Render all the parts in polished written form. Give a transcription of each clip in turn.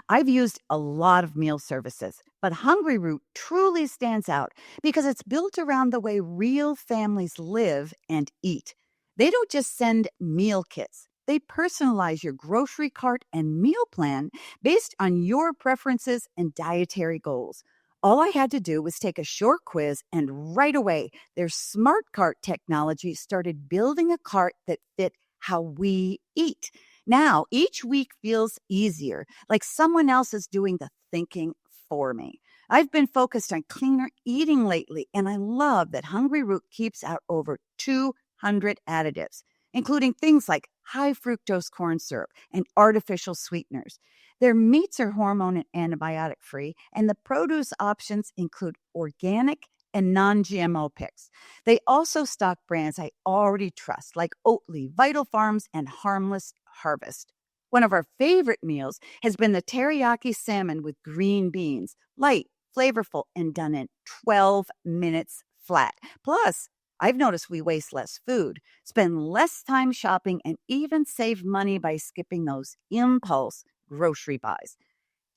I've used a lot of meal services, but Hungry Root truly stands out because it's built around the way real families live and eat. They don't just send meal kits. They personalize your grocery cart and meal plan based on your preferences and dietary goals. All I had to do was take a short quiz, and right away, their smart cart technology started building a cart that fit how we eat. Now, each week feels easier, like someone else is doing the thinking for me. I've been focused on cleaner eating lately, and I love that Hungry Root keeps out over 200 additives, including things like high fructose corn syrup and artificial sweeteners. Their meats are hormone and antibiotic free, and the produce options include organic and non GMO picks. They also stock brands I already trust, like Oatly, Vital Farms, and Harmless Harvest. One of our favorite meals has been the teriyaki salmon with green beans, light, flavorful, and done in 12 minutes flat. Plus, I've noticed we waste less food, spend less time shopping, and even save money by skipping those impulse grocery buys.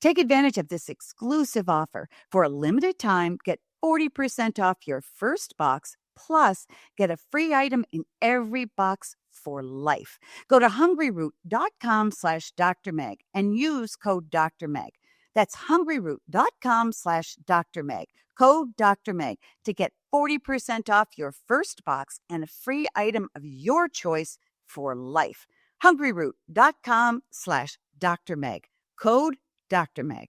Take advantage of this exclusive offer. For a limited time, get 40% off your first box, plus get a free item in every box for life. Go to hungryroot.com/Dr. Meg and use code Dr. Meg. That's hungryroot.com/Dr. Meg. Code Dr. Meg to get 40% off your first box and a free item of your choice for life. hungryroot.com/Dr. Meg. Code Dr. Meg.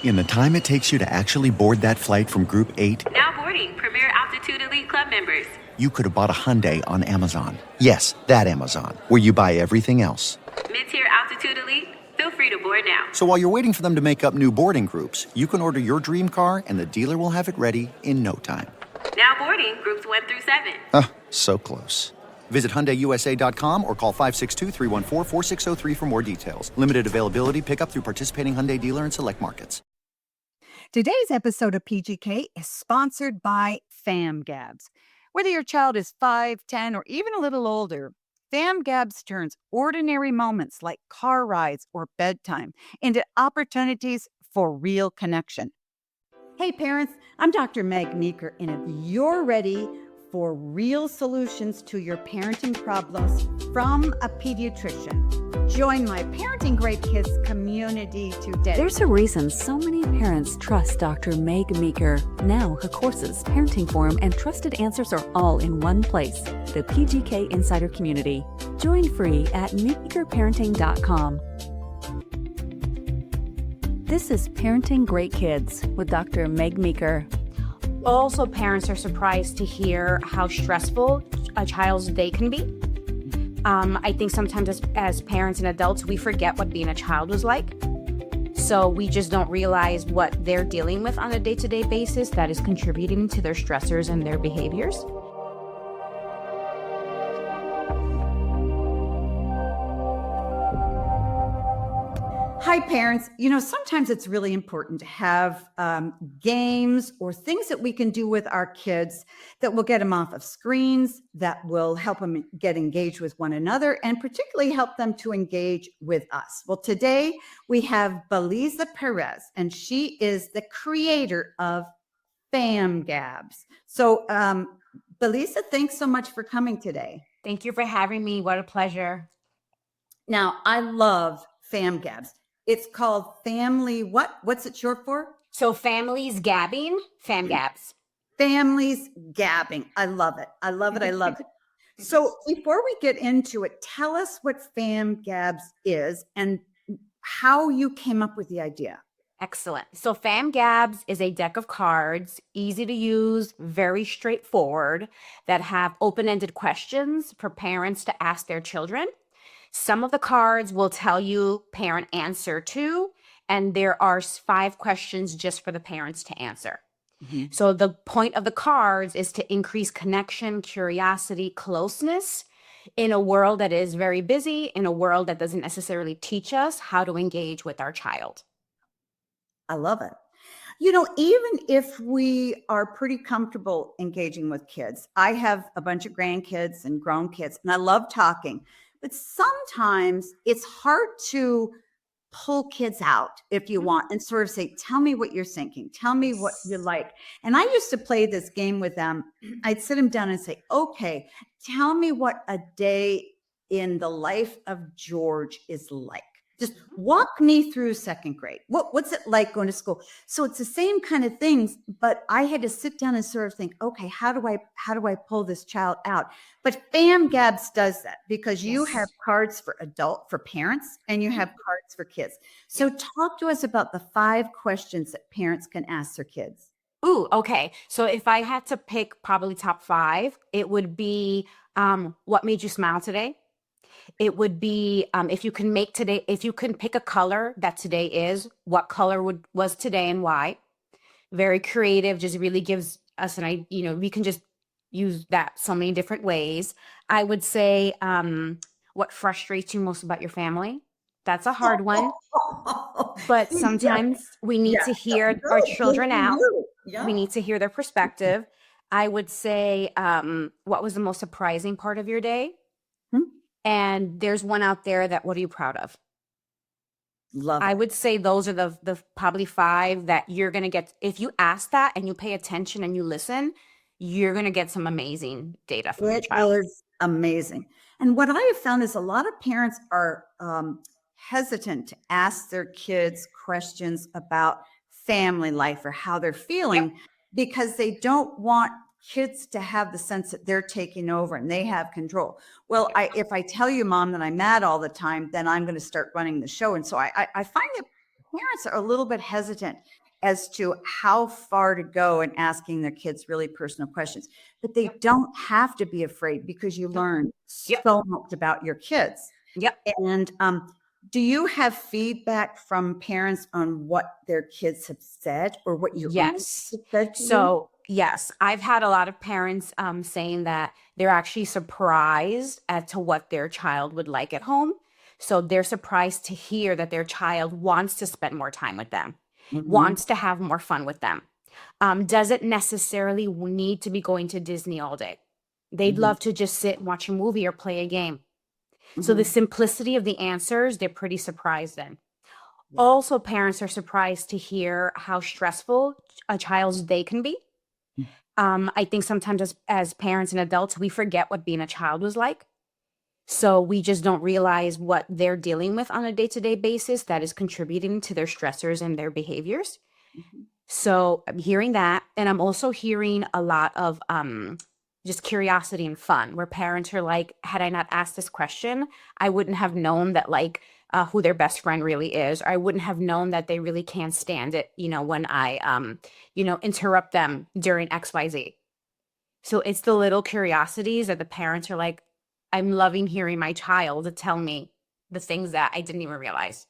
In the time it takes you to actually board that flight from Group 8, Now boarding Premier Altitude Elite Club members. you could have bought a Hyundai on Amazon. Yes, that Amazon, where you buy everything else. Mid-tier Altitude Elite, feel free to board now. So while you're waiting for them to make up new boarding groups, you can order your dream car and the dealer will have it ready in no time. Now boarding groups 1 through 7. So close. Visit HyundaiUSA.com or call 562-314-4603 for more details. Limited availability, pickup through participating Hyundai dealer in select markets. Today's episode of PGK is sponsored by FAM Gabs. Whether your child is 5, 10, or even a little older, FAM Gabs turns ordinary moments like car rides or bedtime into opportunities for real connection. Hey parents, I'm Dr. Meg Meeker, and if you're ready for real solutions to your parenting problems from a pediatrician, join my Parenting Great Kids community today. There's a reason so many parents trust Dr. Meg Meeker. Now her courses, parenting forum, and trusted answers are all in one place, the PGK Insider Community. Join free at meekerparenting.com. This is Parenting Great Kids with Dr. Meg Meeker. Also, parents are surprised to hear how stressful a child's day can be. I think sometimes as parents and adults, we forget what being a child was like. So we just don't realize what they're dealing with on a day-to-day basis that is contributing to their stressors and their behaviors. Hi, parents. Sometimes it's really important to have games or things that we can do with our kids that will get them off of screens, that will help them get engaged with one another, and particularly help them to engage with us. Well, today we have Beliza Perez, and she is the creator of FAM Gabs. So, Beliza, thanks so much for coming today. Thank you for having me. What a pleasure. Now, I love FAM Gabs. It's called Family what? What's it short for? So families gabbing, FAM Gabs. Families gabbing. I love it. I love it. I love it. So before we get into it, tell us what FAM Gabs is and how you came up with the idea. Excellent. So FAM Gabs is a deck of cards, easy to use, very straightforward, that have open-ended questions for parents to ask their children. Some of the cards will tell you parent answer to, and there are 5 questions just for the parents to answer. Mm-hmm. So the point of the cards is to increase connection, curiosity, closeness in a world that is very busy, in a world that doesn't necessarily teach us how to engage with our child. I love it. Even if we are pretty comfortable engaging with kids, I have a bunch of grandkids and grown kids, and I love talking. But sometimes it's hard to pull kids out if you want and sort of say, tell me what you're thinking. Tell me what you like. And I used to play this game with them. I'd sit them down and say, okay, tell me what a day in the life of George is like. Just walk me through second grade. What's it like going to school? So it's the same kind of things, but I had to sit down and sort of think, okay, how do I pull this child out? But FAM Gabs does that because you have cards for parents, and you have cards for kids. So talk to us about the 5 questions that parents can ask their kids. Ooh, okay. So if I had to pick probably top 5, it would be what made you smile today? It would be if you can pick a color that today is, what color was today and why? Very creative, just really gives us we can just use that so many different ways. I would say what frustrates you most about your family? That's a hard one. But sometimes we need to hear our children out. Yeah. We need to hear their perspective. I would say, what was the most surprising part of your day? And there's one out there that, what are you proud of? Love it. I would say those are the probably 5 that you're going to get. If you ask that and you pay attention and you listen, you're going to get some amazing data from your child. It is amazing. And what I have found is a lot of parents are hesitant to ask their kids questions about family life or how they're feeling because they don't want kids to have the sense that they're taking over and they have control. Well, if I tell you, Mom, that I'm mad all the time, then I'm going to start running the show. And so I find that parents are a little bit hesitant as to how far to go in asking their kids really personal questions. But they don't have to be afraid because you learn so much about your kids. And do you have feedback from parents on what their kids have said or what your own kids said to you? So yes, I've had a lot of parents saying that they're actually surprised as to what their child would like at home. So they're surprised to hear that their child wants to spend more time with them, wants to have more fun with them. Doesn't necessarily need to be going to Disney all day. They'd love to just sit and watch a movie or play a game. So the simplicity of the answers, they're pretty surprised in. Also, parents are surprised to hear how stressful a child's day can be. I think sometimes as parents and adults, we forget what being a child was like. So we just don't realize what they're dealing with on a day-to-day basis that is contributing to their stressors and their behaviors. So I'm hearing that. And I'm also hearing a lot of just curiosity and fun, where parents are like, had I not asked this question, I wouldn't have known that who their best friend really is. Or I wouldn't have known that they really can't stand it, when I, interrupt them during XYZ. So it's the little curiosities that the parents are like, I'm loving hearing my child tell me the things that I didn't even realize.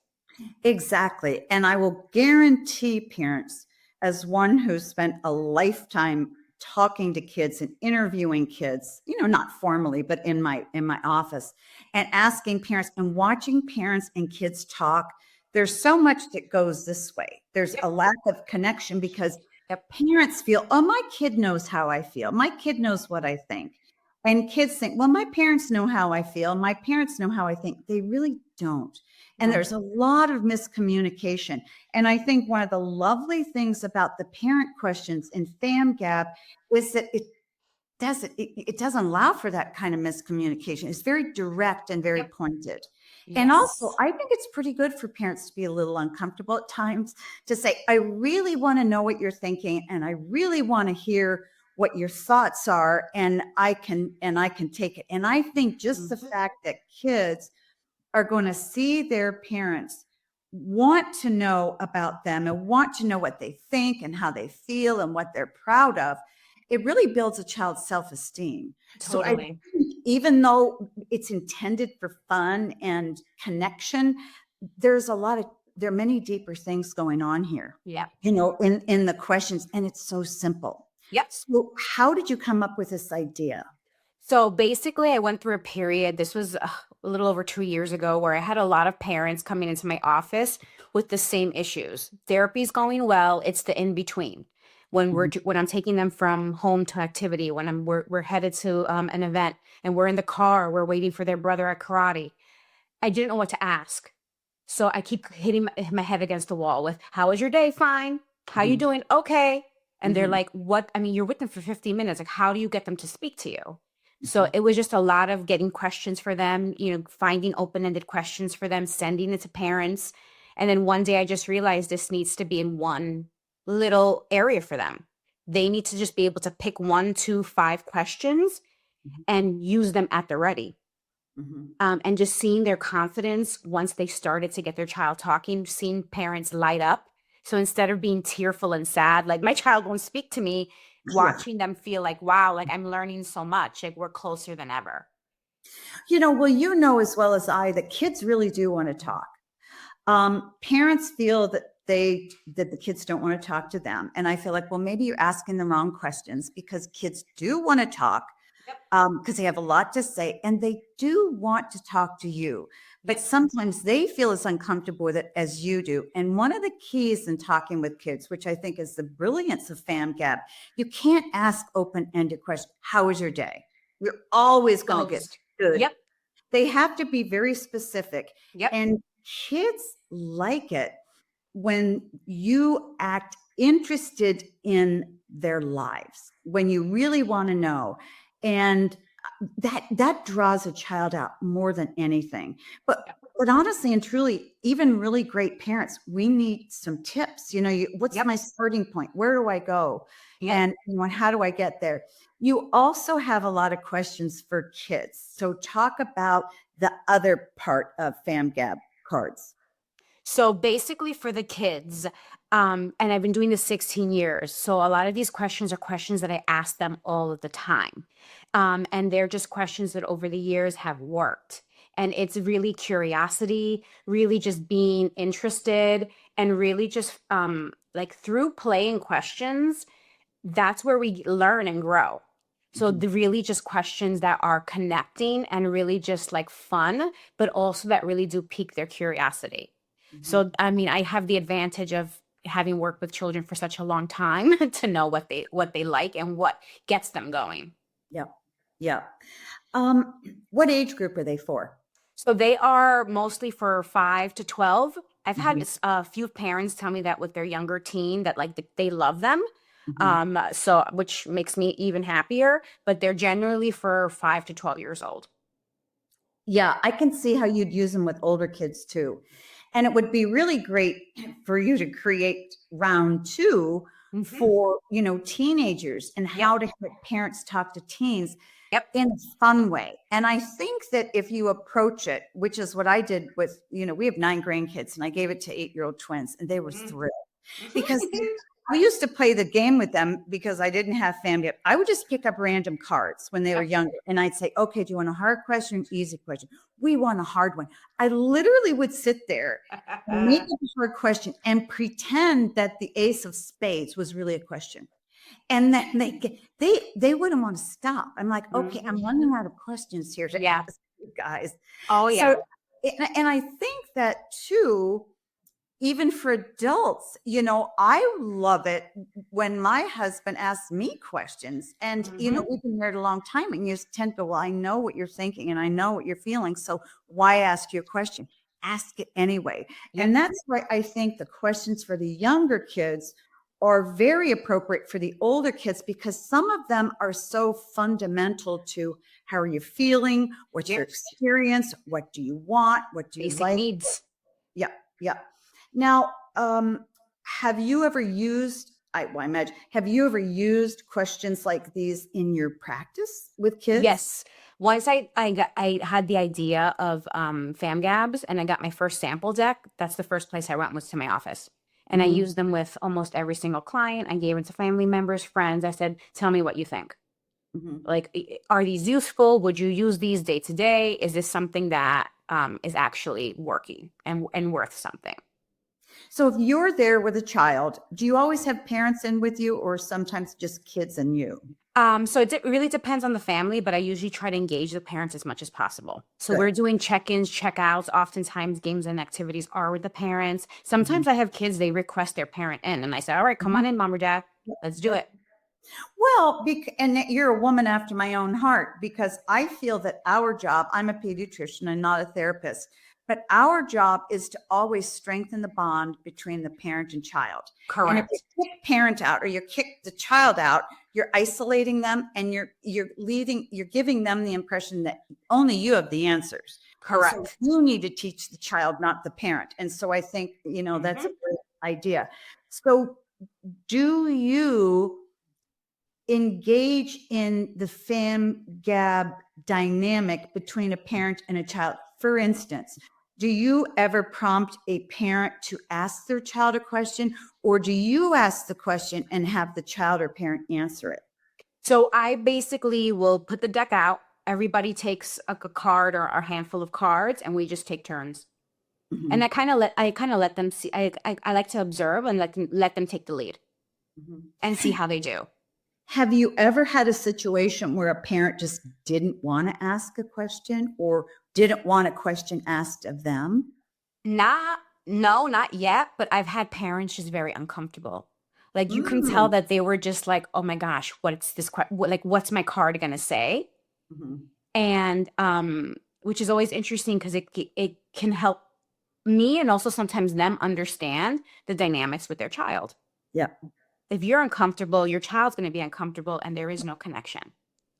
Exactly. And I will guarantee parents, as one who spent a lifetime talking to kids and interviewing kids, not formally, but in my office, and asking parents and watching parents and kids talk, there's so much that goes this way. There's a lack of connection because parents feel, oh, my kid knows how I feel. My kid knows what I think. And kids think, well, my parents know how I feel. My parents know how I think. They really don't. And there's a lot of miscommunication. And I think one of the lovely things about the parent questions in FAM Gab is that it doesn't allow for that kind of miscommunication. It's very direct and very pointed. And also, I think it's pretty good for parents to be a little uncomfortable at times to say, I really want to know what you're thinking, and I really want to hear what your thoughts are, and I can take it. And I think just the fact that kids are going to see their parents want to know about them and want to know what they think and how they feel and what they're proud of, it really builds a child's self-esteem. Totally. So I think even though it's intended for fun and connection, there are many deeper things going on here. In the questions, and it's so simple. So how did you come up with this idea? So basically, I went through a period, this was a little over 2 years ago, where I had a lot of parents coming into my office with the same issues. Therapy's going well, it's the in-between. When I'm taking them from home to activity, when we're headed to an event, and we're in the car, we're waiting for their brother at karate. I didn't know what to ask. So I keep hitting my head against the wall with, how was your day? Fine. How you doing? Okay. And they're like, what? I mean, you're with them for 15 minutes. Like, how do you get them to speak to you? So it was just a lot of getting questions for them, finding open-ended questions for them, sending it to parents. And then one day I just realized this needs to be in one little area for them. They need to just be able to pick 1, 2, 5 questions and use them at the ready. And just seeing their confidence once they started to get their child talking, seeing parents light up. So instead of being tearful and sad, like my child won't speak to me, watching them feel like, wow, like I'm learning so much, like we're closer than ever. Well, as well as I that kids really do want to talk. Parents feel that the kids don't want to talk to them. And I feel like, well, maybe you're asking the wrong questions, because kids do want to talk. Because they have a lot to say and they do want to talk to you, but sometimes they feel as uncomfortable with it as you do. And one of the keys in talking with kids, which I think is the brilliance of FAM Gab, you can't ask open-ended questions. How was your day? You're always going to get good. Yep. They have to be very specific. Yep. And kids like it when you act interested in their lives, when you really want to know. And that draws a child out more than anything. But honestly and truly, even really great parents, we need some tips. What's my starting point? Where do I go? And how do I get there? You also have a lot of questions for kids. So talk about the other part of FAM Gab cards. So basically for the kids, and I've been doing this 16 years. So a lot of these questions are questions that I ask them all of the time. And they're just questions that over the years have worked. And it's really curiosity, really just being interested, and really just like through playing questions, that's where we learn and grow. So the really just questions that are connecting and really just like fun, but also that really do pique their curiosity. So, I mean, I have the advantage of having worked with children for such a long time to know what they like and what gets them going. Yeah. Yeah. What age group are they for? So they are mostly for 5 to 12. I've had a few parents tell me that with their younger teen that like they love them. So which makes me even happier, but they're generally for 5 to 12 years old. Yeah, I can see how you'd use them with older kids too. And it would be really great for you to create round 2 for, teenagers, and how to get parents talk to teens in a fun way. And I think that if you approach it, which is what I did with, we have 9 grandkids, and I gave it to 8-year-old twins, and they were thrilled because we used to play the game with them because I didn't have family. I would just pick up random cards when they were younger, and I'd say, okay, do you want a hard question or an easy question? We want a hard one. I literally would sit there and make up a hard question and pretend that the ace of spades was really a question. And then they wouldn't want to stop. I'm like, okay, I'm running out of questions here to ask you guys. Oh, yeah. So, and I think that too, even for adults, I love it when my husband asks me questions, and, we've been married a long time, and you tend to go, well, I know what you're thinking and I know what you're feeling. So why ask you a question? Ask it anyway. And that's why I think the questions for the younger kids are very appropriate for the older kids, because some of them are so fundamental to how are you feeling? What's your experience? What do you want? What do you like? Needs. Yeah. Yeah. Now, have you ever used, have you ever used questions like these in your practice with kids? Yes. Once I had the idea of FAM Gabs and I got my first sample deck, that's the first place I went, was to my office. And I used them with almost every single client. I gave it to family members, friends. I said, tell me what you think. Like, are these useful? Would you use these day to day? Is this something that is actually working and worth something? So if you're there with a child, do you always have parents in with you, or sometimes just kids and you? So it really depends on the family, but I usually try to engage the parents as much as possible. So we're doing check-ins, check-outs. Oftentimes games and activities are with the parents. Sometimes I have kids, they request their parent in, and I say, all right, come on in, mom or dad, let's do it. Well, and you're a woman after my own heart, because I feel that our job, I'm a pediatrician and not a therapist, but our job is to always strengthen the bond between the parent and child. And if Correct. you kick parent out or you kick the child out, you're isolating them and you're giving them the impression that only you have the answers. Correct. So you need to teach the child, not the parent. And so I think, that's a great idea. So do you engage in the FAM Gab dynamic between a parent and a child? For instance, do you ever prompt a parent to ask their child a question, or do you ask the question and have the child or parent answer it? So I basically will put the deck out. Everybody takes a card or a handful of cards, and we just take turns. Mm-hmm. And I kind of let them see. I like to observe and let them take the lead and see how they do. Have you ever had a situation where a parent just didn't want to ask a question or didn't want a question asked of them? No, not yet. But I've had parents just very uncomfortable. Like you can tell that they were just like, "Oh my gosh, what's this? What's my card gonna say?" Mm-hmm. And which is always interesting because it can help me and also sometimes them understand the dynamics with their child. Yeah. If you're uncomfortable, your child's going to be uncomfortable, and there is no connection.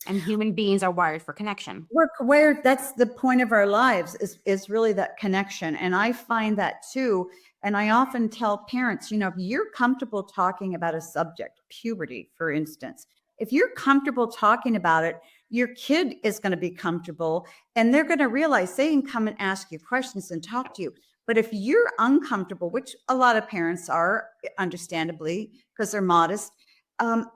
And human beings are wired for connection. Where that's the point of our lives is really that connection. And I find that too. And I often tell parents, if you're comfortable talking about a subject, puberty, for instance, if you're comfortable talking about it, your kid is going to be comfortable and they're going to realize they can come and ask you questions and talk to you. But if you're uncomfortable, which a lot of parents are, understandably, because they're modest,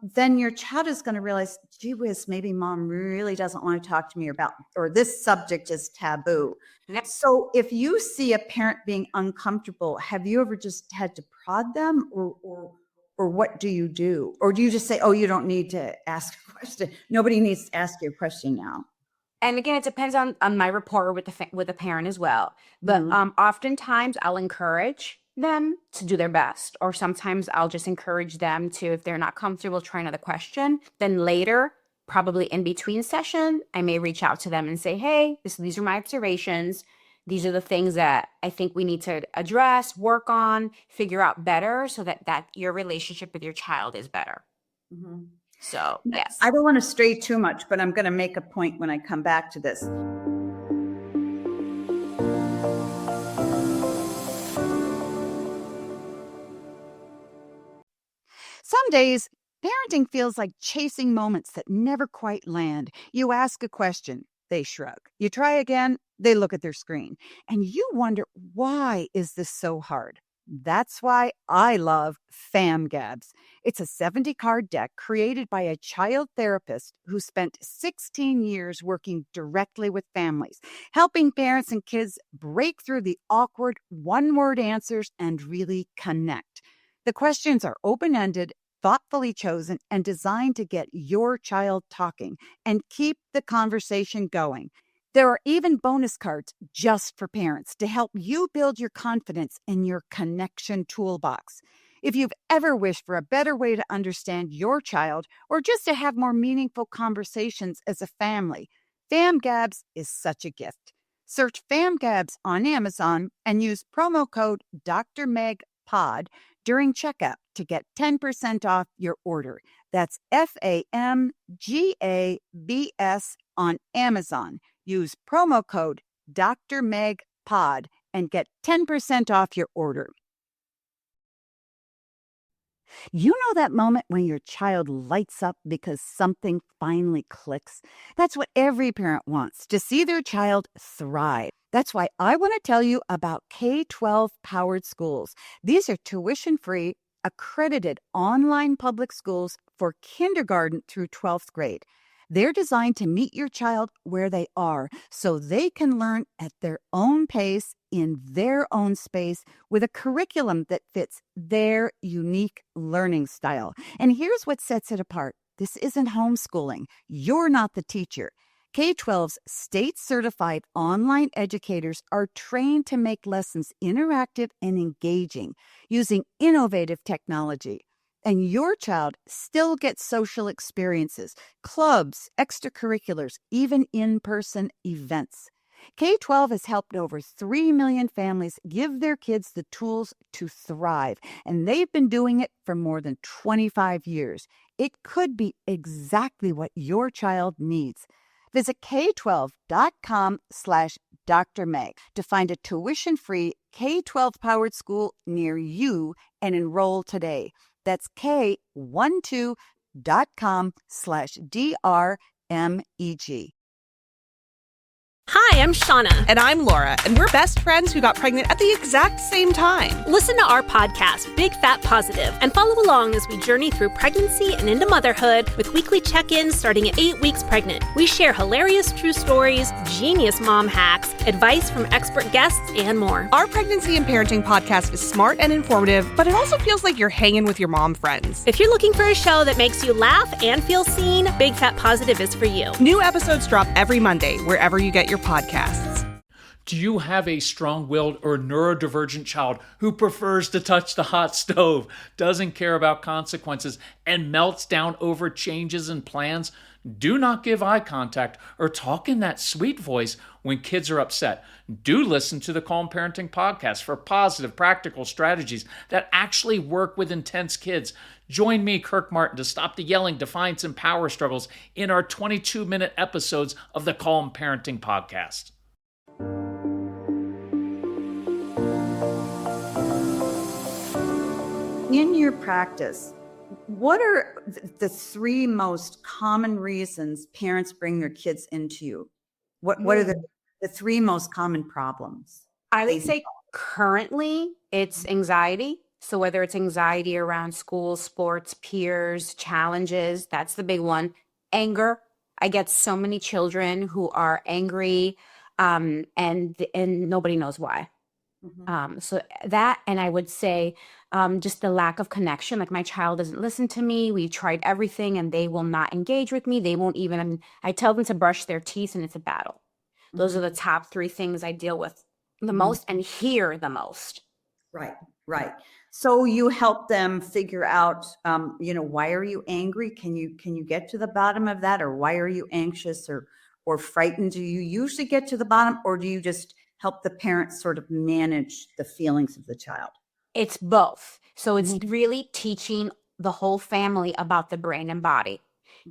then your child is going to realize, gee whiz, maybe mom really doesn't want to talk to me about, or this subject is taboo. Yep. So if you see a parent being uncomfortable, have you ever just had to prod them or what do you do? Or do you just say, oh, you don't need to ask a question. Nobody needs to ask you a question now. And again, it depends on my rapport with the parent as well. But oftentimes I'll encourage them to do their best, or sometimes I'll just encourage them to, if they're not comfortable, try another question. Then later, probably in between session, I may reach out to them and say, hey, these are my observations. These are the things that I think we need to address, work on, figure out better so that your relationship with your child is better. Mm-hmm. So, yes. I don't want to stray too much, but I'm going to make a point when I come back to this. Some days, parenting feels like chasing moments that never quite land. You ask a question, they shrug. You try again, they look at their screen. And you wonder, why is this so hard? That's why I love FAM Gabs. It's a 70-card deck created by a child therapist who spent 16 years working directly with families, helping parents and kids break through the awkward one-word answers and really connect. The questions are open-ended, thoughtfully chosen, and designed to get your child talking and keep the conversation going. There are even bonus cards just for parents to help you build your confidence in your connection toolbox. If you've ever wished for a better way to understand your child or just to have more meaningful conversations as a family, FAM Gabs is such a gift. Search FAM Gabs on Amazon and use promo code Dr. Meg Pod during checkout to get 10% off your order. That's FAM Gabs on Amazon. Use promo code Dr. Meg Pod and get 10% off your order. You know that moment when your child lights up because something finally clicks? That's what every parent wants, to see their child thrive. That's why I want to tell you about K-12 powered schools. These are tuition-free, accredited online public schools for kindergarten through 12th grade. They're designed to meet your child where they are so they can learn at their own pace in their own space with a curriculum that fits their unique learning style. And here's what sets it apart. This isn't homeschooling. You're not the teacher. K-12's state-certified online educators are trained to make lessons interactive and engaging using innovative technology. And your child still gets social experiences, clubs, extracurriculars, even in-person events. K-12 has helped over 3 million families give their kids the tools to thrive, and they've been doing it for more than 25 years. It could be exactly what your child needs. Visit k12.com/Dr. Meg to find a tuition-free K-12 powered school near you and enroll today. That's k12.com/DRMEG. Hi, I'm Shauna. And I'm Laura, and we're best friends who got pregnant at the exact same time. Listen to our podcast, Big Fat Positive, and follow along as we journey through pregnancy and into motherhood with weekly check-ins starting at 8 weeks pregnant. We share hilarious true stories, genius mom hacks, advice from expert guests, and more. Our pregnancy and parenting podcast is smart and informative, but it also feels like you're hanging with your mom friends. If you're looking for a show that makes you laugh and feel seen, Big Fat Positive is for you. New episodes drop every Monday, wherever you get your podcasts. Do you have a strong-willed or neurodivergent child who prefers to touch the hot stove, doesn't care about consequences, and melts down over changes in plans? Do not give eye contact or talk in that sweet voice when kids are upset. Do listen to the Calm Parenting podcast for positive, practical strategies that actually work with intense kids. Join me, Kirk Martin, to stop the yelling, defiance, and power struggles in our 22-minute episodes of the Calm Parenting podcast. In your practice, what are the 3 most common reasons parents bring their kids into you? What are the 3 most common problems? I would say currently it's anxiety. So whether it's anxiety around school, sports, peers, challenges, that's the big one. Anger. I get so many children who are angry and nobody knows why. So that, and I would say just the lack of connection. Like my child doesn't listen to me. We tried everything and they will not engage with me. They won't even, I tell them to brush their teeth and it's a battle. Those are the top 3 things I deal with the most and hear the most. Right. So you help them figure out, why are you angry? Can you get to the bottom of that? Or why are you anxious or frightened? Do you usually get to the bottom, or do you just help the parents sort of manage the feelings of the child? It's both. So it's really teaching the whole family about the brain and body,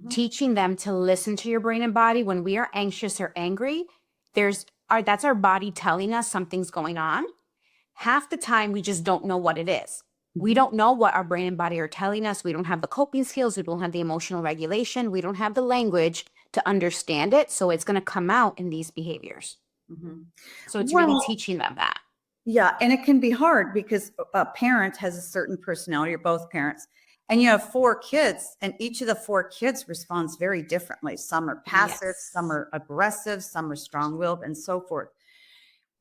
teaching them to listen to your brain and body. When we are anxious or angry, that's our body telling us something's going on. Half the time, we just don't know what it is. We don't know what our brain and body are telling us. We don't have the coping skills. We don't have the emotional regulation. We don't have the language to understand it. So it's going to come out in these behaviors. So it's really teaching them that. Yeah. And it can be hard because a parent has a certain personality, or both parents, and you have 4 kids, and each of the 4 kids responds very differently. Some are passive, some are aggressive, some are strong-willed, and so forth.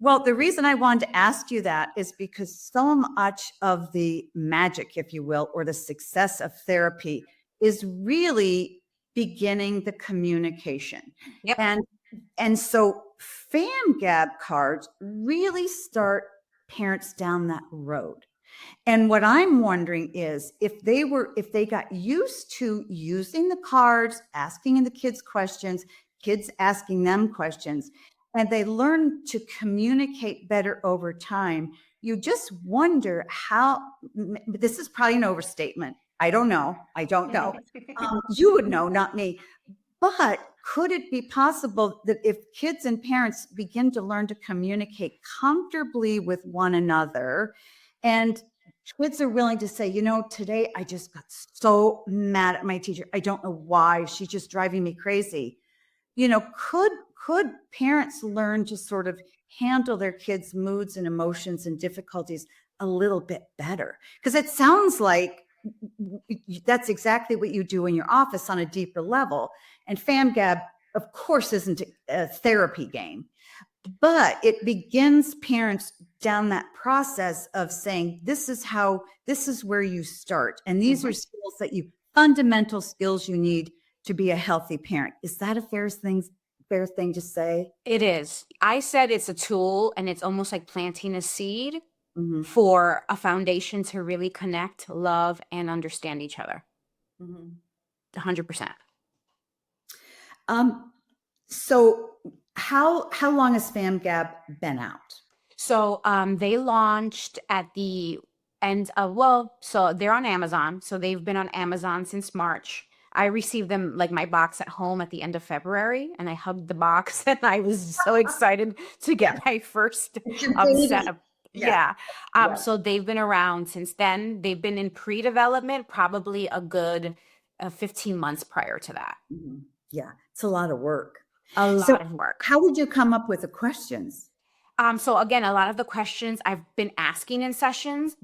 Well, the reason I wanted to ask you that is because so much of the magic, if you will, or the success of therapy is really beginning the communication. Yep. And so FAM Gab cards really start parents down that road. And what I'm wondering is if they got used to using the cards, asking the kids questions, kids asking them questions, and they learn to communicate better over time, you just wonder how, this is probably an overstatement. I don't know. You would know, not me. But could it be possible that if kids and parents begin to learn to communicate comfortably with one another, and kids are willing to say, today I just got so mad at my teacher. I don't know why. She's just driving me crazy. Could parents learn to sort of handle their kids' moods and emotions and difficulties a little bit better? Because it sounds like that's exactly what you do in your office on a deeper level. And FAM Gab, of course, isn't a therapy game, but it begins parents down that process of saying, this is where you start. And these are skills fundamental skills you need to be a healthy parent. Is that a fair thing to say? It is. I said it's a tool, and it's almost like planting a seed for a foundation to really connect, love, and understand each other. 100%. So How long has FAM Gab been out? So they launched at the end of, so they're on Amazon. So they've been on Amazon since March. I received them like my box at home at the end of February, and I hugged the box and I was so excited to get my first It's your set baby. of. Yeah. Yeah. Yeah. So they've been around since then. They've been in pre-development probably a good 15 months prior to that. Mhm. Yeah. It's a lot of work. A lot of work. How would you come up with the questions? So again, a lot of the questions I've been asking in sessions,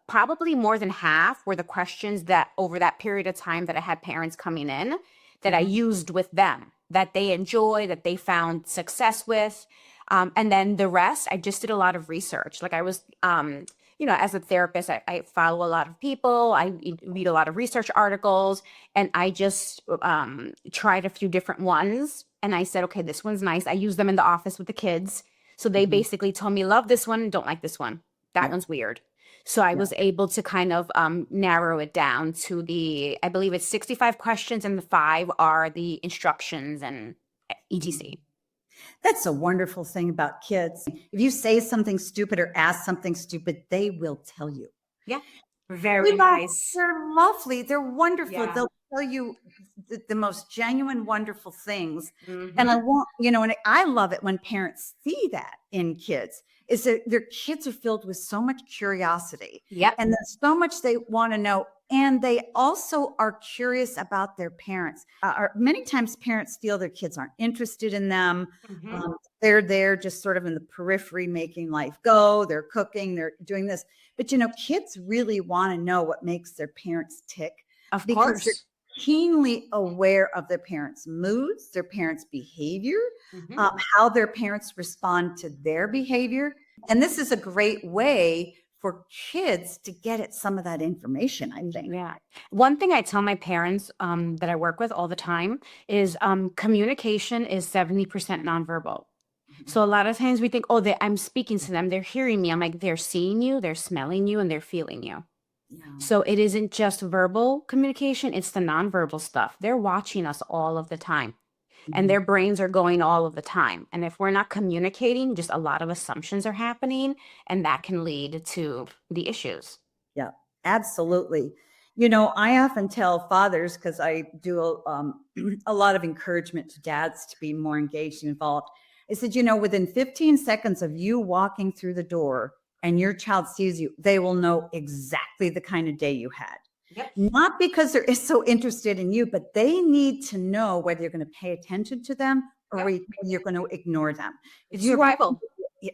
probably more than half were the questions that over that period of time that I had parents coming in that I used with them, that they enjoy, that they found success with. And then the rest, I just did a lot of research. Like I was, as a therapist, I follow a lot of people, I read a lot of research articles, and I just tried a few different ones. And I said, okay, this one's nice. I use them in the office with the kids. So they basically told me, love this one, don't like this one. That one's weird. So I was able to kind of narrow it down to I believe it's 65 questions and the 5 are the instructions and etc. That's a wonderful thing about kids. If you say something stupid or ask something stupid, they will tell you. Yeah. Very nice. They're lovely. They're wonderful. Yeah. They'll tell you the most genuine, wonderful things. Mhm. And I want, and I love it when parents see that in kids, is that their kids are filled with so much curiosity. Yep. And there's so much they want to know. And they also are curious about their parents. Many times parents feel their kids aren't interested in them. Mhm. They're there just sort of in the periphery, making life go. They're cooking, they're doing this. But, kids really want to know what makes their parents tick. Of Because course. they're keenly aware of their parents' moods, their parents' behavior, Mhm. how their parents respond to their behavior. And this is a great way for kids to get at some of that information, I think. Yeah. One thing I tell my parents that I work with all the time is communication is 70% nonverbal. So a lot of times we think, I'm speaking to them, they're hearing me. I'm like, they're seeing you, they're smelling you, and they're feeling you. Yeah. So it isn't just verbal communication, it's the nonverbal stuff. They're watching us all of the time. And their brains are going all of the time. And if we're not communicating, just a lot of assumptions are happening, and that can lead to the issues. Yeah, absolutely. I often tell fathers, because I do a lot of encouragement to dads to be more engaged and involved. I said, within 15 seconds of you walking through the door and your child sees you, they will know exactly the kind of day you had. Yep. Not because they're so interested in you, but they need to know whether you're going to pay attention to them or whether you're going to ignore them. It's survival.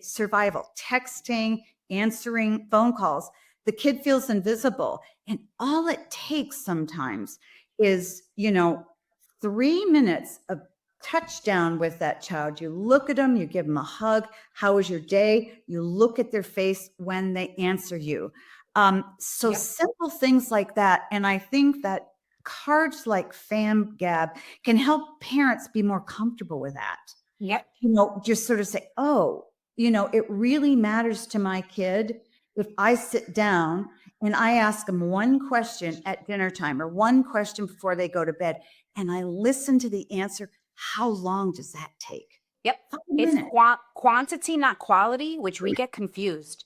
Survival, texting, answering phone calls. The kid feels invisible. And all it takes sometimes is, 3 minutes of touchdown with that child. You look at them, you give them a hug. How was your day? You look at their face when they answer you. Simple things like that. And I think that cards like FAM Gab can help parents be more comfortable with that. Yep. Just sort of say, it really matters to my kid if I sit down and I ask them one question at dinner time or one question before they go to bed, and I listen to the answer. How long does that take? Yep. 5 It's minutes. quantity, not quality, which we get confused.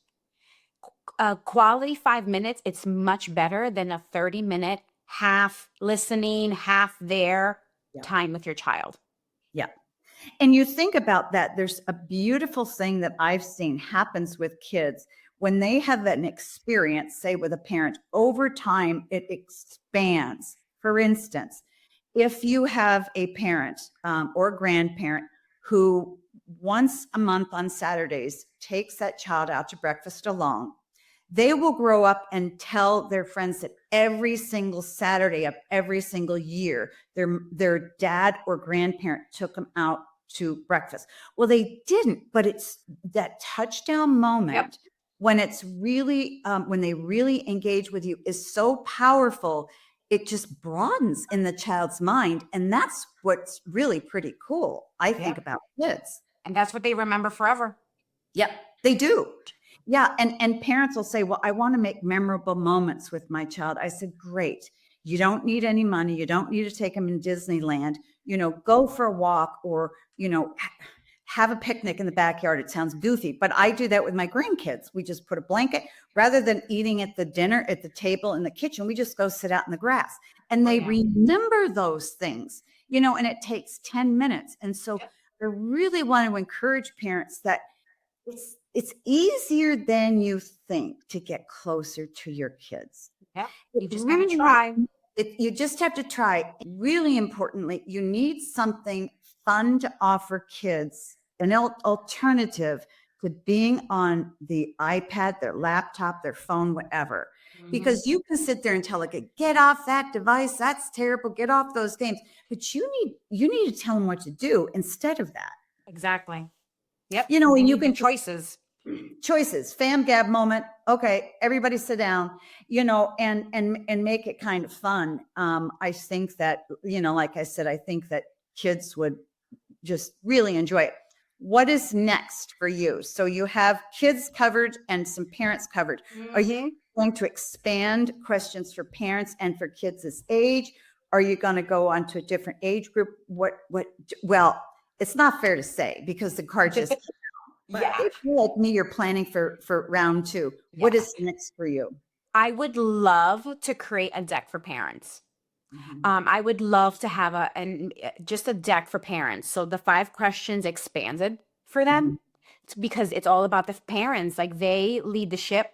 Quality 5 minutes, it's much better than a 30-minute half listening, half there time with your child. Yeah. And you think about that, there's a beautiful thing that I've seen happens with kids when they have an experience, say with a parent, over time, it expands. For instance, if you have a parent or grandparent who once a month on Saturdays takes that child out to breakfast alone, they will grow up and tell their friends that every single Saturday of every single year, their dad or grandparent took them out to breakfast. Well, they didn't, but it's that touchdown moment when it's really, when they really engage with you is so powerful. It just broadens in the child's mind. And that's what's really pretty cool, I think, about kids. And that's what they remember forever. Yep, they do. Yeah. And parents will say, well, I want to make memorable moments with my child. I said, great. You don't need any money. You don't need to take them in Disneyland. go for a walk or, have a picnic in the backyard. It sounds goofy, but I do that with my grandkids. We just put a blanket rather than eating at the dinner at the table in the kitchen. We just go sit out in the grass and they remember those things, and it takes 10 minutes. And so I really want to encourage parents that it's easier than you think to get closer to your kids. Yeah, you just gotta try. You just have to try. Really importantly, you need something fun to offer kids, an alternative to being on the iPad, their laptop, their phone, whatever. Because you can sit there and tell a kid, get off that device. That's terrible. Get off those games. But you need to tell them what to do instead of that. Exactly. Yep. And you can choices, FAM Gab moment. Okay. Everybody sit down, and make it kind of fun. I think that, like I said, I think that kids would just really enjoy it. What is next for you? So you have kids covered and some parents covered. Are you going to expand questions for parents and for kids this age? Are you going to go on to a different age group? Well, it's not fair to say because the card just came out. But if you're like me, you're planning for round 2. What is next for you? I would love to create a deck for parents. I would love to have just a deck for parents. So the 5 questions expanded for them because it's all about the parents. Like they lead the ship,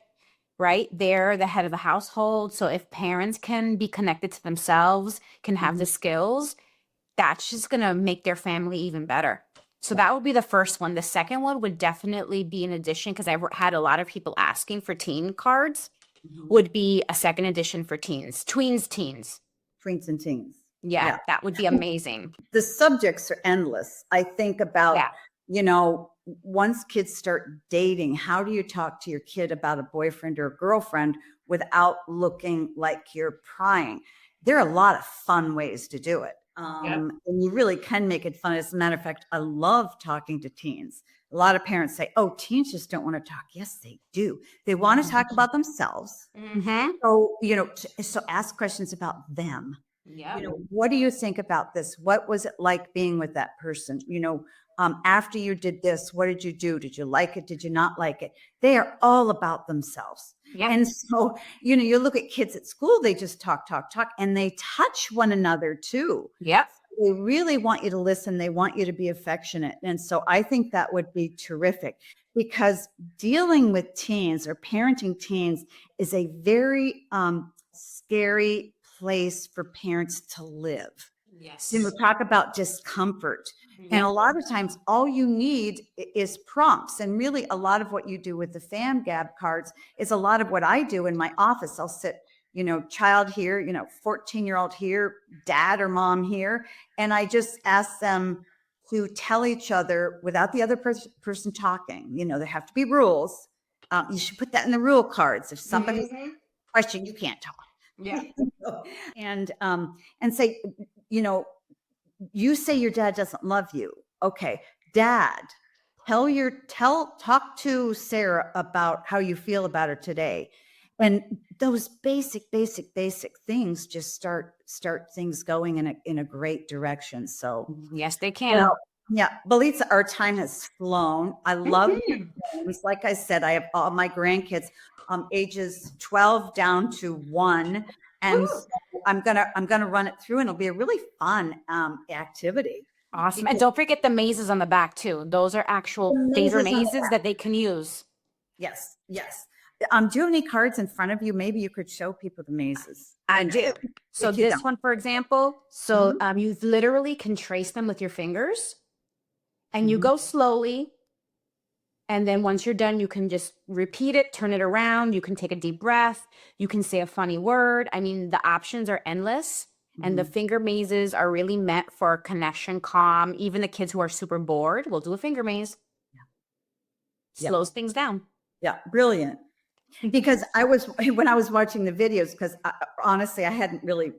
right? They're the head of the household. So if parents can be connected to themselves, can have the skills, that's just going to make their family even better. So that would be the first one. The second one would definitely be an addition because I've had a lot of people asking for teen cards, would be a second edition for teens, tweens and teens. Yeah, that would be amazing. The subjects are endless. I think about, once kids start dating, how do you talk to your kid about a boyfriend or a girlfriend without looking like you're prying? There are a lot of fun ways to do it. And you really can make it fun. As a matter of fact, I love talking to teens. A lot of parents say, oh, teens just don't want to talk. Yes, they do. They want to talk about themselves. So, so ask questions about them. What do you think about this? What was it like being with that person? After you did this, what did you do? Did you like it? Did you not like it? They are all about themselves. And so, you look at kids at school, they just talk, and they touch one another too. They really want you to listen. They want you to be affectionate. And so I think that would be terrific because dealing with teens or parenting teens is a very scary place for parents to live. We talk about discomfort. And a lot of times all you need is prompts. And really a lot of what you do with the FAM Gab cards is a lot of what I do in my office. I'll sit, child here, 14-year-old here, dad or mom here. And I just ask them to tell each other without the other person talking. There have to be rules. You should put that in the rule cards. If somebody's question, you can't talk. And say, you say your dad doesn't love you. Okay, dad, talk to Sarah about how you feel about her today. And those basic things just start things going in a great direction. So yes, they can. Beliza, our time has flown. I love games. Like I said, I have all my grandkids, ages 12 down to 1. And so I'm gonna run it through, and it'll be a really fun activity. Awesome. And don't forget the mazes on the back too. Those are actual favorite mazes that they can use. Yes. Do you have any cards in front of you? Maybe you could show people the mazes. I do. So this one, for example, you literally can trace them with your fingers, and you go slowly. And then once you're done, you can just repeat it, turn it around. You can take a deep breath. You can say a funny word. I mean, the options are endless. And the finger mazes are really meant for connection, calm. Even the kids who are super bored will do a finger maze. Slows things down. Yeah, brilliant. Because when I was watching the videos, because honestly, I hadn't really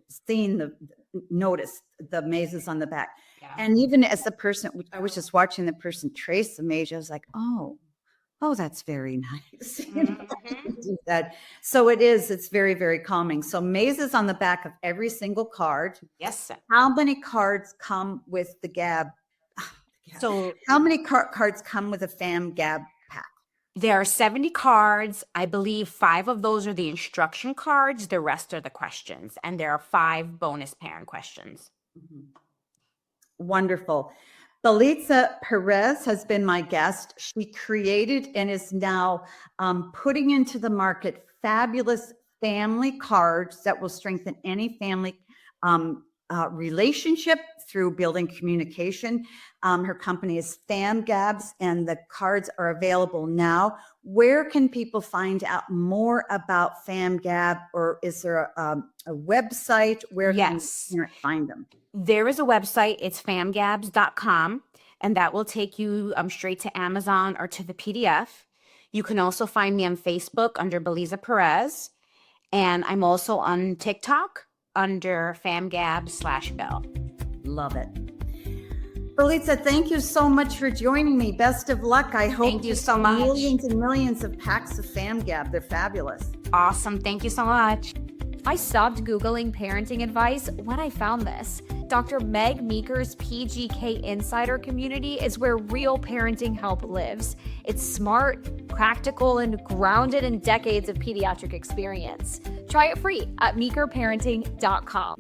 noticed the mazes on the back. And even as the person, I was just watching the person trace the maze, I was like, oh, that's very nice. you said. So it's very, very calming. So Maze is on the back of every single card. Yes. How many cards come with the Gab? So how many cards come with a FAM Gab pack? there are 70 cards. I believe 5 of those are the instruction cards. The rest are the questions. And there are 5 bonus parent questions. Wonderful. Beliza Perez has been my guest. She created and is now putting into the market fabulous family cards that will strengthen any family relationship through building communication. Her company is FAM Gabs, and the cards are available now. Where can people find out more about FAM Gab, or is there a website? Where can parents find them? There is a website. It's famgabs.com, and that will take you straight to Amazon or to the PDF. You can also find me on Facebook under Beliza Perez, and I'm also on TikTok under famgabs/Bell. Love it. Beliza, thank you so much for joining me. Best of luck. I hope Thank you so much. Millions and millions of packs of FAM Gab. They're fabulous. Awesome. Thank you so much. I stopped Googling parenting advice when I found this. Dr. Meg Meeker's PGK Insider community is where real parenting help lives. It's smart, practical, and grounded in decades of pediatric experience. Try it free at meekerparenting.com.